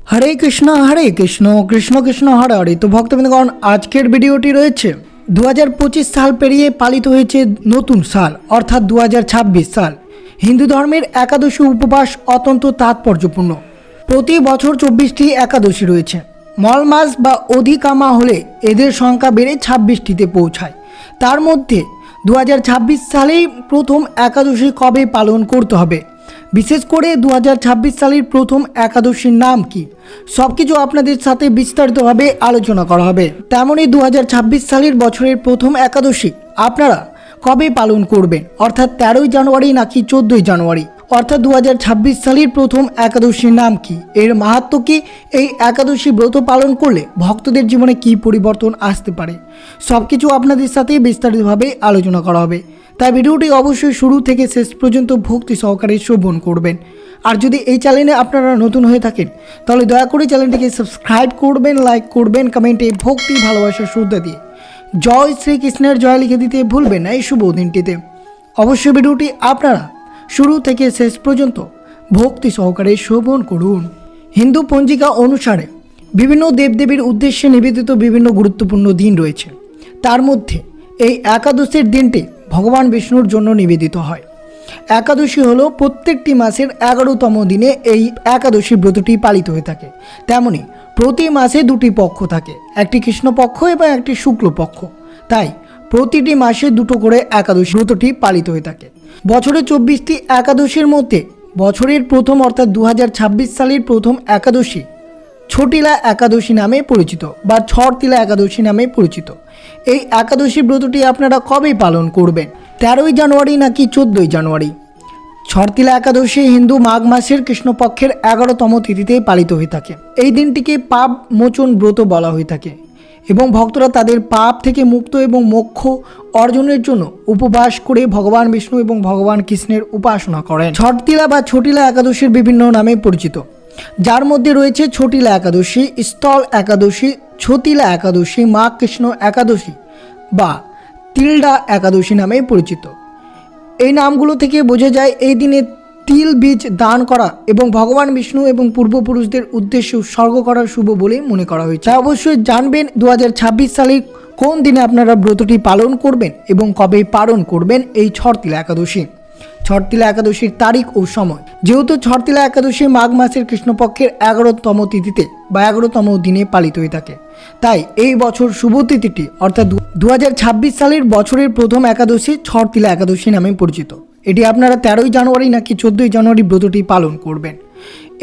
হরে কৃষ্ণ কৃষ্ণ কৃষ্ণ হরে হরে। তো ভক্তবৃন্দগণ, আজকের ভিডিওটি রয়েছে 2025 সাল পেরিয়ে পালিত হয়েছে নতুন সাল অর্থাৎ 2026 সাল। হিন্দু ধর্মের একাদশী উপবাস অত্যন্ত তাৎপর্যপূর্ণ। প্রতি বছর 24টি একাদশী রয়েছে। মল মাস বা অধিকামা হলে এদের সংখ্যা বেড়ে 26টিতে পৌঁছায়। তার মধ্যে 2026 সালেই প্রথম একাদশী কবে পালন করতে হবে, বিশেষ করে 2026 সালের প্রথম একাদশীর নাম কি, সব কিছু আপনাদের সাথে বিস্তারিতভাবে আলোচনা করা হবে। তেমনই 2026 সালের বছরের প্রথম একাদশী আপনারা কবে পালন করবেন, অর্থাৎ 13ই জানুয়ারি নাকি 14ই জানুয়ারি, অর্থাৎ 2026 সালের প্রথম একাদশীর নাম কি, এর মাহাত্ম্য কি, এই একাদশী ব্রত পালন করলে ভক্তদের জীবনে কি পরিবর্তন আসতে পারে, সব কিছু আপনাদের সাথে বিস্তারিতভাবে আলোচনা করা হবে। তাই ভিডিওটি অবশ্যই শুরু থেকে শেষ পর্যন্ত ভক্তি সহকারে শ্রবণ করবেন। আর যদি এই চ্যানেলে আপনারা নতুন হয়ে থাকেন তাহলে দয়া করে চ্যানেলটিকে সাবস্ক্রাইব করবেন, লাইক করবেন, কমেন্টে ভক্তি ভালোবাসার শ্রদ্ধা দিয়ে জয় শ্রীকৃষ্ণের জয় লিখে দিতে ভুলবেন না এই শুভ দিনটিতে। অবশ্যই ভিডিওটি আপনারা শুরু থেকে শেষ পর্যন্ত ভক্তি সহকারে শ্রবণ করুন। হিন্দু পঞ্জিকা অনুসারে বিভিন্ন দেবদেবীর উদ্দেশ্যে নিবেদিত বিভিন্ন গুরুত্বপূর্ণ দিন রয়েছে। তার মধ্যে এই একাদশীর দিনটি ভগবান বিষ্ণুর জন্য নিবেদিত হয়। একাদশী হলো প্রত্যেকটি মাসের 11তম দিনে এই একাদশী ব্রতটি পালিত হয়ে থাকে। তেমনি প্রতি মাসে দুটি পক্ষ থাকে, একটি কৃষ্ণপক্ষ এবং একটি শুক্লপক্ষ। তাই প্রতিটি মাসে দুটো করে একাদশী ব্রতটি পালিত হয়ে থাকে। বছরে 24টি একাদশীর মধ্যে বছরের প্রথম অর্থাৎ 2026 সালের প্রথম একাদশী ছোটিলা একাদশী নামে পরিচিত বা ছড়তিলা একাদশী নামে পরিচিত। এই একাদশী ব্রতটি আপনারা কবে পালন করবেন, 13ই জানুয়ারি নাকি 14ই জানুয়ারি? ছড়তিলা একাদশী হিন্দু মাঘ মাসের কৃষ্ণপক্ষের 11তম তিথিতে পালিত হয়ে থাকে। এই দিনটিকে পাপ মোচন ব্রত বলা হয়ে থাকে এবং ভক্তরা তাদের পাপ থেকে মুক্ত এবং মোক্ষ অর্জনের জন্য উপবাস করে ভগবান বিষ্ণু এবং ভগবান কৃষ্ণের উপাসনা করেন। ছটতিলা বা ছোটিলা একাদশীর বিভিন্ন নামে পরিচিত, যার মধ্যে রয়েছে ছোটিলা একাদশী, স্থল একাদশী, ছতিলা একাদশী, মা কৃষ্ণ একাদশী বা তিলডা একাদশী নামে পরিচিত। এই নামগুলো থেকে বোঝা যায় এই দিনে তিল বীজ দান করা এবং ভগবান বিষ্ণু এবং পূর্বপুরুষদের উদ্দেশ্যে উৎসর্গ করা শুভ বলে মনে করা হয়েছে। তাই অবশ্যই জানবেন 2026 সালে কোন দিনে আপনারা ব্রতটি পালন করবেন এবং কবে পালন করবেন এই ছটতিলা একাদশী। ছটতিলা একাদশীর তারিখ ও সময়, যেহেতু ছটতিলা একাদশী মাঘ মাসের কৃষ্ণপক্ষের 11তম তিথিতে বা 11তম দিনে পালিত হয়ে থাকে, তাই এই বছর শুভ তিথিটি অর্থাৎ 2026 সালের বছরের প্রথম একাদশী ছটতিলা একাদশী নামে পরিচিত। এটি আপনারা 13ই জানুয়ারি নাকি 14ই জানুয়ারি ব্রতটি পালন করবেন।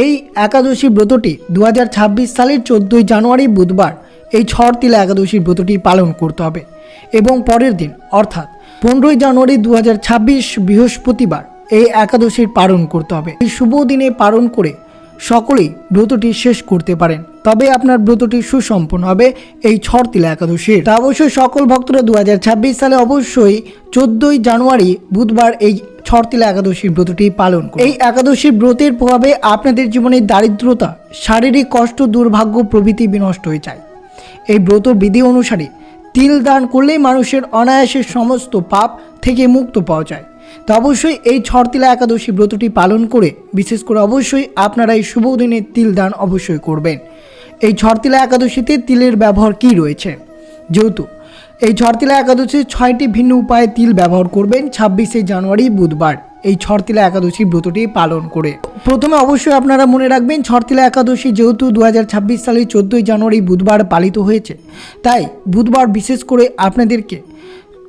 এই একাদশী ব্রতটি 2026 সালের 14ই জানুয়ারি বুধবার এই ছটতিলা একাদশীর ব্রতটি পালন করতে হবে এবং পরের দিন অর্থাৎ 15ই জানুয়ারি 2026 বৃহস্পতিবার এই একাদশীর পালন করতে হবে। এই শুভ দিনে পালন করে সকলেই ব্রতটি শেষ করতে পারেন, তবে আপনার ব্রতটি সুসম্পন্ন হবে এই ছটতিলা একাদশীর। তা অবশ্যই সকল ভক্তরা 2026 সালে অবশ্যই 14ই জানুয়ারি বুধবার এই ছটতিলা একাদশীর ব্রতটি পালন করুন। এই একাদশীর ব্রতের প্রভাবে আপনাদের জীবনে দারিদ্রতা, শারীরিক কষ্ট, দুর্ভাগ্য প্রভৃতি বিনষ্ট হয়ে যায়। এই ব্রত বিধি অনুসারে তিল দান করলে মানুষের অনায়াসে সমস্ত পাপ থেকে মুক্ত পাওয়া যায়। তো অবশ্যই এই ছটতিলা একাদশী ব্রতটি পালন করে বিশেষ করে অবশ্যই আপনারা এই শুভ দিনে তিল দান অবশ্যই করবেন। এই ছটতিলা একাদশীতে তিলের ব্যবহার কি রয়েছে, যেহেতু এই ছটতিলা একাদশীর 6টি ভিন্ন উপায়ে তিল ব্যবহার করবেন 26শে জানুয়ারি বুধবার এই ছটতিলা একাদশী ব্রতটি পালন করে। প্রথমে অবশ্যই আপনারা মনে রাখবেন ছটতিলা একাদশী যেহেতু 2026 সালে 14ই জানুয়ারি বুধবার পালিত হয়েছে, তাই বুধবার বিশেষ করে আপনাদেরকে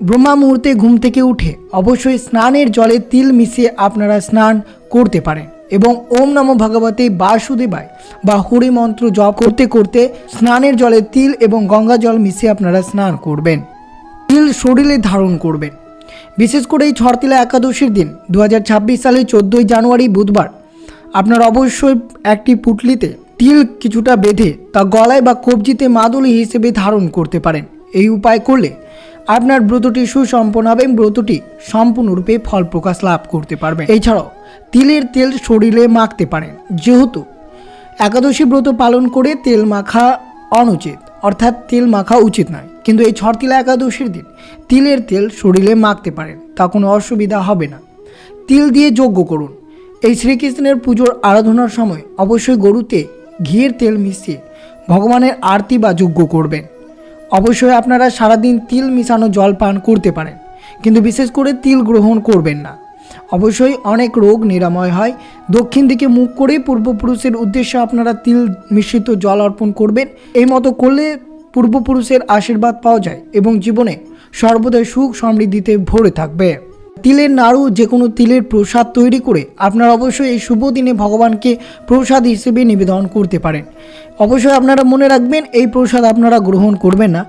ব্রহ্মা মুহূর্তে ঘুম থেকে উঠে অবশ্যই স্নানের জলে তিল মিশিয়ে আপনারা স্নান করতে পারেন এবং ওম নমো ভগবতে বাসুদেবায় বা হরি মন্ত্র জপ করতে করতে স্নানের জলে তিল এবং গঙ্গা জল মিশিয়ে আপনারা স্নান করবেন। তিল শরীরে ধারণ করবেন। বিশেষ করে এই ছটতিলা একাদশীর দিন 2026 সালে 14ই জানুয়ারি বুধবার আপনারা অবশ্যই একটি পুটলিতে তিল কিছুটা বেঁধে তা গলায় বা কবজিতে মাদুলি হিসেবে ধারণ করতে পারেন। এই উপায় করলে আপনার ব্রতটি সুসম্পন্ন হবে, ব্রতটি সম্পূর্ণরূপে ফল প্রকাশ লাভ করতে পারবেন। এছাড়াও তিলের তেল শরীরে মাখতে পারেন। যেহেতু একাদশী ব্রত পালন করে তেল মাখা অনুচিত, অর্থাৎ তেল মাখা উচিত নয়, কিন্তু এই ছটতিলা একাদশীর দিন তিলের তেল শরীরে মাখতে পারেন, তা কোনো অসুবিধা হবে না। তিল দিয়ে যজ্ঞ করুন। এই শ্রীকৃষ্ণের পুজোর আরাধনার সময় অবশ্যই গরুতে ঘিয়ের তেল মিশিয়ে ভগবানের আরতি বা যজ্ঞ করবেন। অবশ্যই আপনারা সারাদিন তিল মিশানো জল পান করতে পারেন, কিন্তু বিশেষ করে তিল গ্রহণ করবেন না। অবশ্যই অনেক রোগ নিরাময় হয়। দক্ষিণ দিকে মুখ করে পূর্বপুরুষের উদ্দেশ্যে আপনারা তিল মিশ্রিত জল অর্পণ করবেন। এই মতো করলে পূর্বপুরুষের আশীর্বাদ পাওয়া যায় এবং জীবনে সর্বদাই সুখ সমৃদ্ধিতে ভরে থাকবে। তিলের নাড়ু, যে কোনো তিলের প্রসাদ তৈরি করে আপনারা অবশ্যই এই শুভ দিনে ভগবানকে প্রসাদ হিসেবে নিবেদন করতে পারেন। অবশ্যই আপনারা মনে রাখবেন, এই প্রসাদ আপনারা গ্রহণ করবেন না,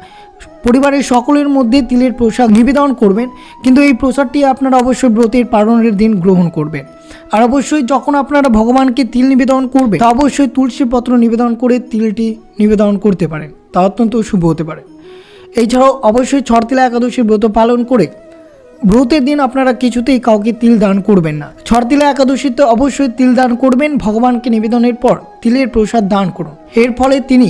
পরিবারের সকলের মধ্যে তিলের প্রসাদ নিবেদন করবেন, কিন্তু এই প্রসাদটি আপনারা অবশ্যই ব্রতের পালনের দিন গ্রহণ করবেন। আর অবশ্যই যখন আপনারা ভগবানকে তিল নিবেদন করবেন, তা অবশ্যই তুলসী পত্র নিবেদন করে তিলটি নিবেদন করতে পারেন, তা অত্যন্ত শুভ হতে পারে। এছাড়াও অবশ্যই ছটতিলা একাদশীর ব্রত পালন করে ব্রতের দিন আপনারা কিছুতেই কাউকে তিল দান করবেন না। ছটতিলা একাদশীতে অবশ্যই তিল দান করবেন। ভগবানকে নিবেদনের পর তিলের প্রসাদ দান করুন, এর ফলে তিনি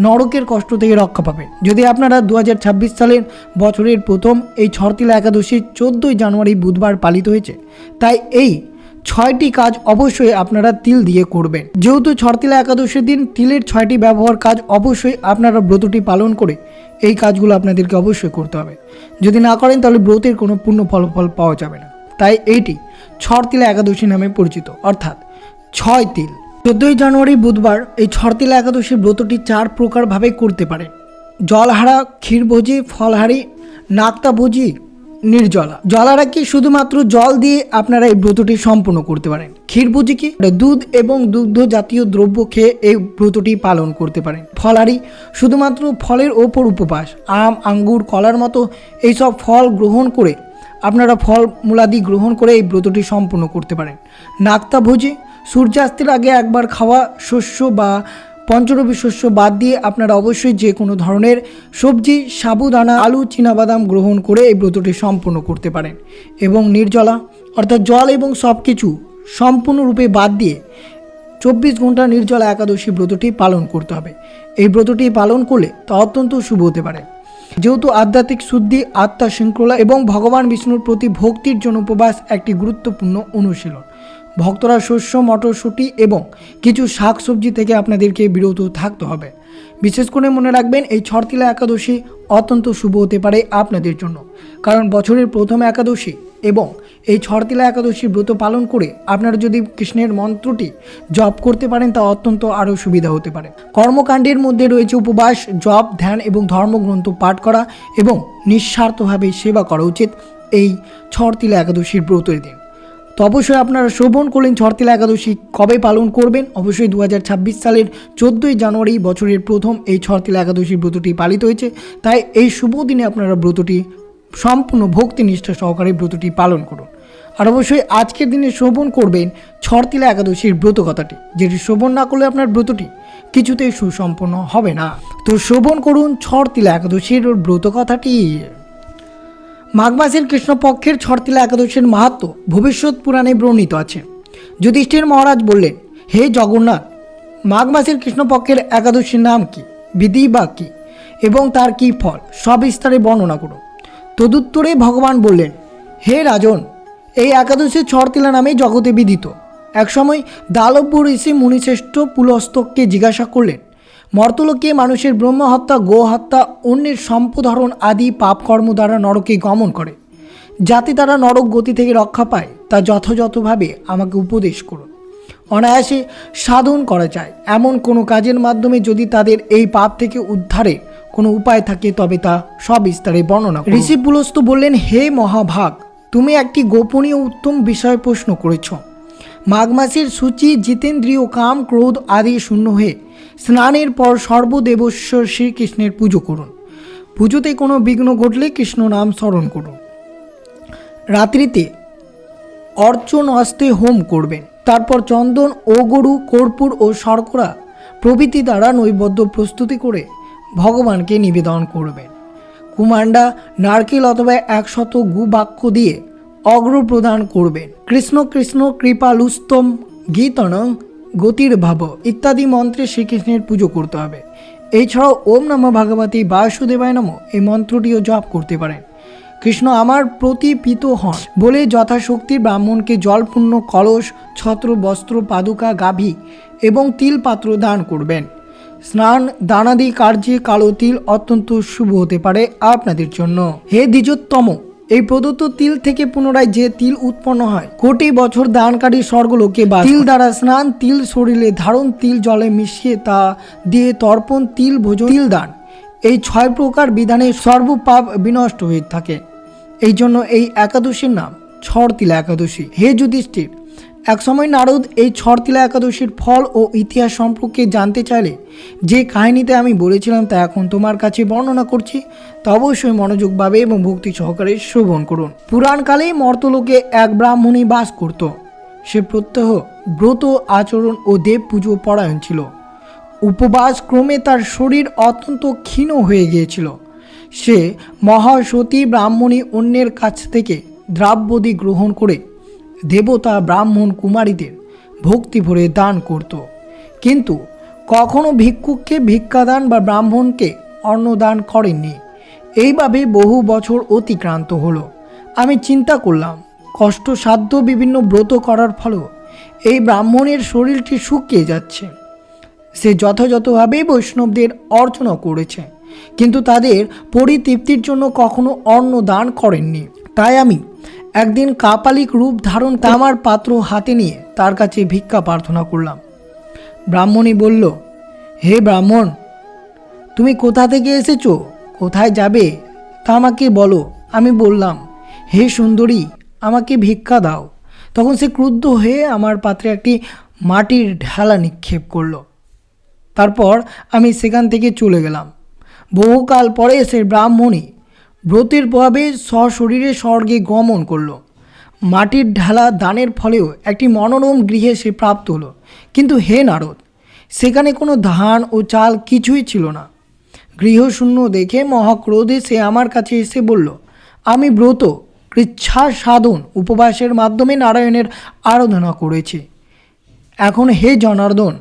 নরকের কষ্ট থেকে রক্ষা পাবেন। যদি আপনারা 2026 সালের বছরের প্রথম এই ছটতিলা একাদশী 14ই জানুয়ারি বুধবার পালিত হয়েছে, তাই এই 6টি কাজ অবশ্যই আপনারা তিল দিয়ে করবেন। যেহেতু ছটতিলা একাদশীর দিন তিলের 6টি ব্যবহার কাজ অবশ্যই আপনারা ব্রতটি পালন করে এই কাজগুলো আপনাদেরকে অবশ্যই করতে হবে। যদি না করেন তাহলে ব্রতের কোনো পূর্ণ ফলাফল পাওয়া যাবে না। তাই এইটি ছটতিলা একাদশী নামে পরিচিত, অর্থাৎ 6 তিল। 14ই জানুয়ারি বুধবার এই ছটতিলা একাদশীর ব্রতটি 4 প্রকারভাবে করতে পারেন: জলহারা, ক্ষীরভোজি, ফলহারি, নাক্তাভোজি, নির্জলা। জলারা কি শুধুমাত্র জল দিয়ে আপনারা এই ব্রতটি সম্পূর্ণ করতে পারেন। ক্ষীরভোজি কি দুধ এবং দুগ্ধ জাতীয় দ্রব্য খেয়ে এই ব্রতটি পালন করতে পারেন। ফলহারি শুধুমাত্র ফলের ওপর উপবাস, আম, আঙ্গুর, কলার মতো এইসব ফল গ্রহণ করে আপনারা ফল মূলাদি গ্রহণ করে এই ব্রতটি সম্পূর্ণ করতে পারেন। নাক্তাভোজি সূর্যাস্তের আগে একবার খাওয়া শস্য বা পঞ্চরবি শস্য বাদ দিয়ে আপনারা অবশ্যই যে কোনো ধরনের সবজি, সাবুদানা, আলু, চীনাবাদাম গ্রহণ করে এই ব্রতটি সম্পূর্ণ করতে পারেন। এবং নির্জলা অর্থাৎ জল এবং সব কিছু সম্পূর্ণরূপে বাদ দিয়ে 24 ঘন্টা নির্জলা একাদশী ব্রতটি পালন করতে হবে। এই ব্রতটি পালন করলে তা অত্যন্ত শুভ হতে পারে। যেহেতু আধ্যাত্মিক শুদ্ধি, আত্মা শৃঙ্খলা এবং ভগবান বিষ্ণুর প্রতি ভক্তির জন্য উপবাস একটি গুরুত্বপূর্ণ অনুশীলন। ভক্তরা শস্য, মটরশুঁটি এবং কিছু শাকসবজি থেকে আপনাদেরকে বিরত থাকতে হবে। বিশেষ করে মনে রাখবেন, এই ছটতিলা একাদশী অত্যন্ত শুভ হতে পারে আপনাদের জন্য, কারণ বছরের প্রথম একাদশী এবং এই ছটতিলা একাদশীর ব্রত পালন করে আপনারা যদি কৃষ্ণের মন্ত্রটি জপ করতে পারেন তা অত্যন্ত আরও সুবিধা হতে পারে। কর্মকাণ্ডের মধ্যে রয়েছে উপবাস, জপ, ধ্যান এবং ধর্মগ্রন্থ পাঠ করা এবং নিঃস্বার্থভাবে সেবা করা উচিত এই ছটতিলা একাদশীর ব্রতের দিন। তো অবশ্যই আপনারা শ্রবণ করলেন ছটতিলা একাদশী কবে পালন করবেন। অবশ্যই 2026 সালের 14ই জানুয়ারি বছরের প্রথম এই ছটতিলা একাদশীর ব্রতটি পালিত হয়েছে, তাই এই শুভ দিনে আপনারা ব্রতটি সম্পূর্ণ ভক্তি নিষ্ঠা সহকারে ব্রতটি পালন করুন। আর অবশ্যই আজকের দিনে শ্রবণ করবেন ছটতিলা একাদশীর ব্রত কথাটি, যেটি শ্রবণ না করলে আপনার ব্রতটি কিছুতেই সুসম্পন্ন হবে না। তো শ্রবণ করুন ছটতিলা একাদশীর ব্রত কথাটি। মাঘ মাসের কৃষ্ণপক্ষের ছটতিলা একাদশীর মাহাত্ম্য ভবিষ্যৎ পুরাণে বর্ণিত আছে। যুধিষ্ঠির মহারাজ বললেন, হে জগন্নাথ, মাঘ মাসের কৃষ্ণপক্ষের একাদশীর নাম কি, বিধি বা কী এবং তার কী ফল সবিস্তারে বর্ণনা করুন। তদুত্তরে ভগবান বললেন, হে রাজন, এই একাদশী ছটতিলা নামে জগতে বিদিত। একসময় দালব্য ঋষি মুনিশ্রেষ্ঠ পুলস্তককে জিজ্ঞাসা করলেন, মর্তলোকে মানুষের ব্রহ্মহত্যা, গোহত্যা, অন্যের সম্পদহরণ আদি পাপকর্ম দ্বারা নরকে গমন করে, যাতে তারা নরক গতি থেকে রক্ষা পায় তা যথাযথভাবে আমাকে উপদেশ করুন। অনায়াসে সাধন করা যায় এমন কোনো কাজের মাধ্যমে যদি তাদের এই পাপ থেকে উদ্ধারের কোনো উপায় থাকে তবে তা সবিস্তারে বর্ণনা করুন। ঋষি পুলস্ত বললেন, হে মহাভাগ, তুমি একটি গোপনীয় উত্তম বিষয় প্রশ্ন করেছ। মাঘ মাসের সূচি, জিতেন্দ্রীয় কাম, ক্রোধ আদি শূন্য হয়ে স্নানের পর সর্বদেবস্বর শ্রীকৃষ্ণের পুজো করুন। পুজোতে কোনো বিঘ্ন ঘটলে কৃষ্ণ নাম স্মরণ করুন। রাত্রিতে অর্চন হস্তে হোম করবেন। তারপর চন্দন ও গরু, কর্পূর ও শর্করা প্রভৃতি দ্বারা নৈবেদ্য প্রস্তুতি করে ভগবানকে নিবেদন করবেন। কুমান্ডা, নারকেল অথবা 100 গুবাক্য দিয়ে অগ্র প্রদান করবেন। কৃষ্ণ কৃষ্ণ কৃপালুস্তম গীতনং গতির ভাব ইত্যাদি মন্ত্রে শ্রীকৃষ্ণের পুজো করতে হবে। এছাড়াও ওম নমঃ ভগবতে বাসুদেবায় নমঃ এই মন্ত্রটিও জপ করতে পারেন। কৃষ্ণ আমার প্রতি প্রীত হন বলে যথাশক্তি ব্রাহ্মণকে জলপূর্ণ কলস, ছত্র, বস্ত্র, পাদুকা, গাভী এবং তিল পাত্র দান করবেন। স্নান দানাদি কার্যে কালো তিল অত্যন্ত শুভ হতে পারে আপনাদের জন্য। হে দ্বিজোত্তম, এই প্রদত্ত তিল থেকে পুনরায় যে তিল উৎপন্ন হয় কোটি বছর দানকারী স্বর্গলোকে বা তিল দ্বারা স্নান, তিল শরীরে ধারণ, তিল জলে মিশিয়ে তা দিয়ে তর্পণ, তিল ভোজন, তিল দান, এই 6 প্রকার বিধানে সর্বপাপ বিনষ্ট হয়ে থাকে। এই জন্য এই একাদশীর নাম ছড়তিলা একাদশী। হে যুধিষ্ঠির, একসময় নারদ এই ছড়তিলা একাদশীর ফল ও ইতিহাস সম্পর্কে জানতে চাইলে যে কাহিনীতে আমি বলেছিলাম তা এখন তোমার কাছে বর্ণনা করছি, তা অবশ্যই মনোযোগভাবে এবং ভক্তি সহকারে শ্রবণ করুন। পুরাণকালে মর্তলোকে এক ব্রাহ্মণী বাস করত। সে প্রত্যহ ব্রত আচরণ ও দেব পুজো পরায়ণ ছিল। উপবাস ক্রমে তার শরীর অত্যন্ত ক্ষীণ হয়ে গিয়েছিল। সে মহাসতী ব্রাহ্মণী অন্যের কাছ থেকে দ্রাব্যদি গ্রহণ করে দেবতা, ব্রাহ্মণ, কুমারীদের ভক্তি ভরে দান করত, কিন্তু কখনো ভিক্ষুককে ভিক্ষাদান বা ব্রাহ্মণকে অন্নদান করেননি। এইভাবে বহু বছর অতিক্রান্ত হলো। আমি চিন্তা করলাম, কষ্টসাধ্য বিভিন্ন ব্রত করার ফলেও এই ব্রাহ্মণের শরীরটি শুকিয়ে যাচ্ছে। সে যথাযথভাবে বৈষ্ণবদের অর্চনা করেছে, কিন্তু তাদের পরিতৃপ্তির জন্য কখনো অন্ন দান করেননি। তাই আমি একদিন কাপালিক রূপ ধারণ তামার পাত্র হাতে নিয়ে তার কাছে ভিক্ষা প্রার্থনা করলাম। ব্রাহ্মণী বলল, হে ব্রাহ্মণ, তুমি কোথা থেকে এসেছো, কোথায় যাবে তা আমাকে বলো। আমি বললাম, হে সুন্দরী, আমাকে ভিক্ষা দাও। তখন সে ক্রুদ্ধ হয়ে আমার পাত্রে একটি মাটির ঢেলা নিক্ষেপ করলো। তারপর আমি সেখান থেকে চলে গেলাম। বহুকাল পরে সে ব্রাহ্মণী ব্রতের প্রভাবে সশরীরে স্বর্গে গমন করল। মাটির ঢালা দানের ফলেও একটি মনোরম গৃহে সে প্রাপ্ত হলো। কিন্তু হে নারদ, সেখানে কোনো ধান ও চাল কিছুই ছিল না। গৃহশূন্য দেখে মহাক্রোধে সে আমার কাছে এসে বলল, আমি ব্রত, কৃচ্ছা সাধন, উপবাসের মাধ্যমে নারায়ণের আরাধনা করেছি। এখন হে জনার্দন,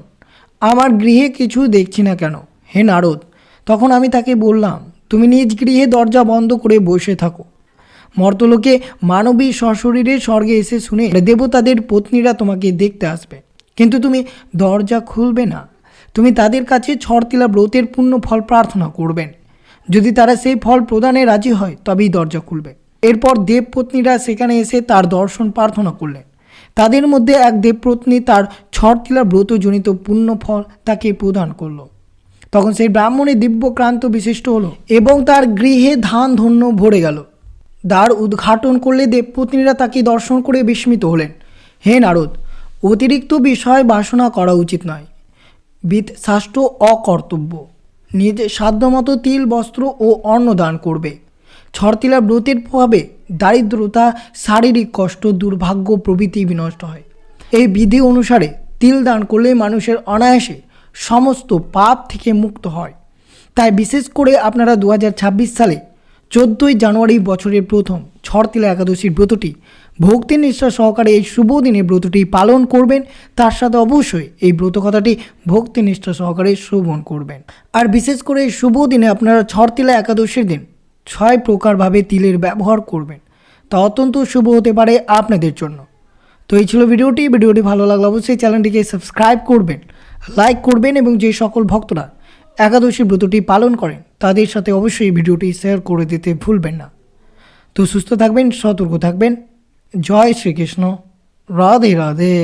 আমার গৃহে কিছু দেখছি না কেন? হে নারদ, তখন আমি তাকে বললাম, তুমি নিজ গৃহে দরজা বন্ধ করে বসে থাকো। মর্তলোকে মানবী সশরীরে স্বর্গে এসে শুনে দেবতাদের পত্নীরা তোমাকে দেখতে আসবে, কিন্তু তুমি দরজা খুলবে না। তুমি তাদের কাছে ছড়তিলা ব্রতের পূর্ণ ফল প্রার্থনা করবেন। যদি তারা সেই ফল প্রদানে রাজি হয় তবেই দরজা খুলবে। এরপর দেবপত্নীরা সেখানে এসে তার দর্শন প্রার্থনা করলেন। তাদের মধ্যে এক দেবপত্নী তার ছড়তিলা ব্রতজনিত পুণ্য ফল তাকে প্রদান করল। তখন সেই ব্রাহ্মণের দিব্যক্রান্ত বিশিষ্ট হলো এবং তার গৃহে ধান ধন্য ভরে গেল। দ্বার উদ্ঘাটন করলে দেবপত্নীরা তাকে দর্শন করে বিস্মিত হলেন। হে নারদ, অতিরিক্ত বিষয় বাসনা করা উচিত নয়। বিদ শাস্ত্র অকর্তব্য। নিজ সাধ্যমতো তিল, বস্ত্র ও অন্ন দান করবে। ছড়তিলা ব্রতের প্রভাবে দারিদ্রতা, শারীরিক কষ্ট, দুর্ভাগ্য প্রভৃতি বিনষ্ট হয়। এই বিধি অনুসারে তিল দান করলে মানুষের অনায়াসে সমস্ত পাপ থেকে মুক্ত হয়। তাই বিশেষ করে আপনারা 2026 সালে 14ই জানুয়ারি বছরের প্রথম ছড়তিলা একাদশীর ব্রতটি ভক্তি নিষ্ঠা সহকারে এই শুভ দিনে ব্রতটি পালন করবেন। তার সাথে অবশ্যই এই ব্রত কথাটি ভক্তি নিষ্ঠা সহকারে শ্রবণ করবেন। আর বিশেষ করে এই শুভ দিনে আপনারা ছড়তিলা একাদশীর দিন 6 প্রকারভাবে তিলের ব্যবহার করবেন, তা অত্যন্ত শুভ হতে পারে আপনাদের জন্য। তো এই ছিল ভিডিওটি ভালো লাগলে অবশ্যই চ্যানেলটিকে সাবস্ক্রাইব করবেন, লাইক করবেন এবং যে সকল ভক্তরা একাদশী ব্রতটি পালন করেন তাদের সাথে অবশ্যই ভিডিওটি শেয়ার করে দিতে ভুলবেন না। তো সুস্থ থাকবেন, সতর্ক থাকবেন। জয় শ্রীকৃষ্ণ। রাধে রাধে।